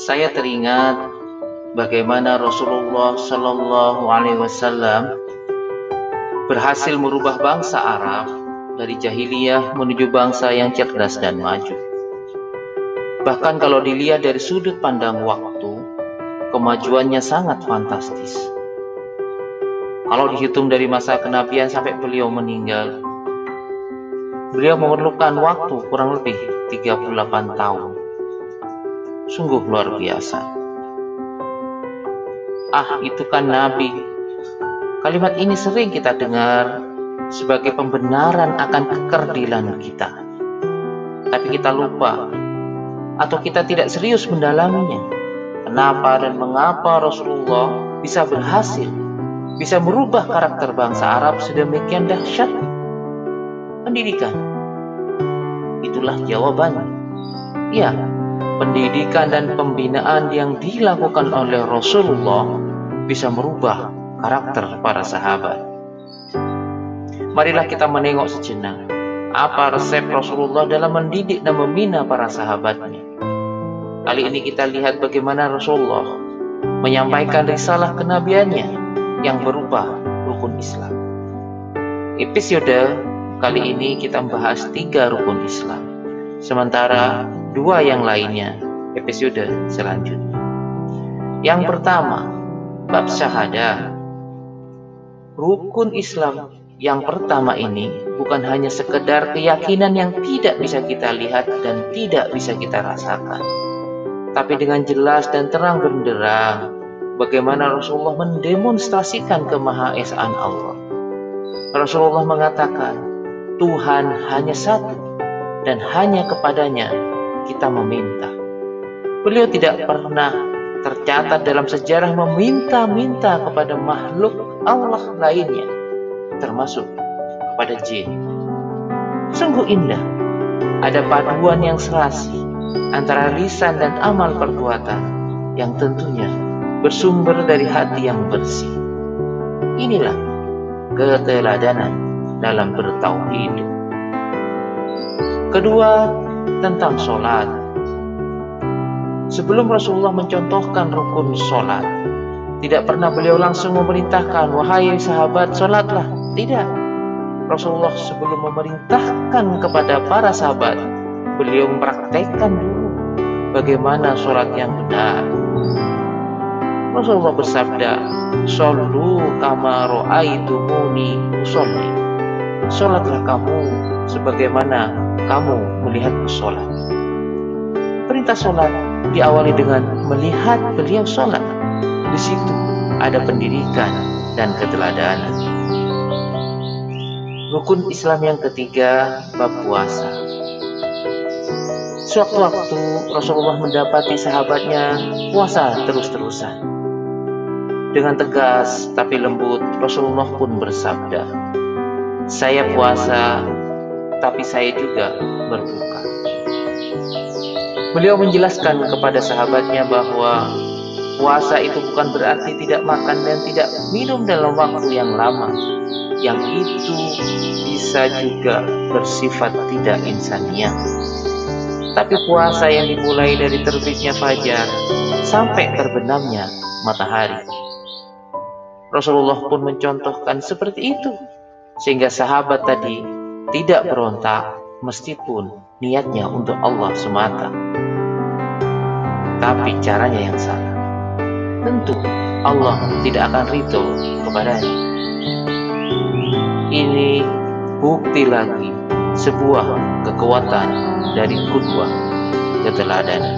Saya teringat bagaimana Rasulullah Shallallahu Alaihi Wasallam berhasil merubah bangsa Arab dari jahiliyah menuju bangsa yang cerdas dan maju. Bahkan kalau dilihat dari sudut pandang waktu, kemajuannya sangat fantastis. Kalau dihitung dari masa kenabian sampai beliau meninggal, beliau memerlukan waktu kurang lebih 38 tahun. Sungguh luar biasa. Itu kan Nabi. Kalimat ini sering kita dengar sebagai pembenaran akan kekerdilan kita. Tapi kita lupa atau kita tidak serius mendalaminya. Kenapa dan mengapa Rasulullah bisa berhasil, bisa merubah karakter bangsa Arab sedemikian dahsyat? Pendidikan. Itulah jawabannya. Ya, pendidikan dan pembinaan yang dilakukan oleh Rasulullah bisa merubah karakter para sahabat. Marilah kita menengok sejenak apa resep Rasulullah dalam mendidik dan membina para sahabatnya. Kali ini kita lihat bagaimana Rasulullah menyampaikan risalah kenabiannya yang berupa rukun Islam. Episode kali ini kita membahas 3 rukun Islam, sementara 2 yang lainnya episode selanjutnya. Yang pertama, bab syahadah. Rukun Islam yang pertama ini bukan hanya sekedar keyakinan yang tidak bisa kita lihat dan tidak bisa kita rasakan, tapi dengan jelas dan terang benderang bagaimana Rasulullah mendemonstrasikan kemahaesaan Allah. Rasulullah mengatakan, Tuhan hanya satu dan hanya kepadanya kita meminta. Beliau tidak pernah tercatat dalam sejarah meminta-minta kepada makhluk Allah lainnya, termasuk kepada jin. Sungguh indah, ada paduan yang serasi antara lisan dan amal perbuatan yang tentunya bersumber dari hati yang bersih. Inilah keteladanan dalam bertauhid. Kedua, tentang sholat. Sebelum Rasulullah mencontohkan rukun sholat, tidak pernah beliau langsung memerintahkan, wahai sahabat, sholatlah. Tidak. Rasulullah sebelum memerintahkan kepada para sahabat, beliau mempraktekkan dulu bagaimana sholat yang benar. Rasulullah bersabda, "Shollu kama ra'aitumuni usolli." Sholatlah kamu sebagaimana kamu melihatku sholat. Perintah sholat diawali dengan melihat beliau sholat. Di situ ada pendidikan dan keteladanan. Rukun Islam yang ketiga, bab puasa. Sewaktu-waktu Rasulullah mendapati sahabatnya puasa terus-terusan. Dengan tegas tapi lembut, Rasulullah pun bersabda, "Saya puasa, tapi saya juga berbuka." Beliau menjelaskan kepada sahabatnya bahwa puasa itu bukan berarti tidak makan dan tidak minum dalam waktu yang lama. Yang itu bisa juga bersifat tidak insaniah. Tapi puasa yang dimulai dari terbitnya fajar sampai terbenamnya matahari. Rasulullah pun mencontohkan seperti itu, sehingga sahabat tadi tidak berontak meskipun niatnya untuk Allah semata. Tapi caranya yang salah. Tentu Allah tidak akan ridho kepadanya. Ini bukti lagi sebuah kekuatan dari qudwah, keteladanan.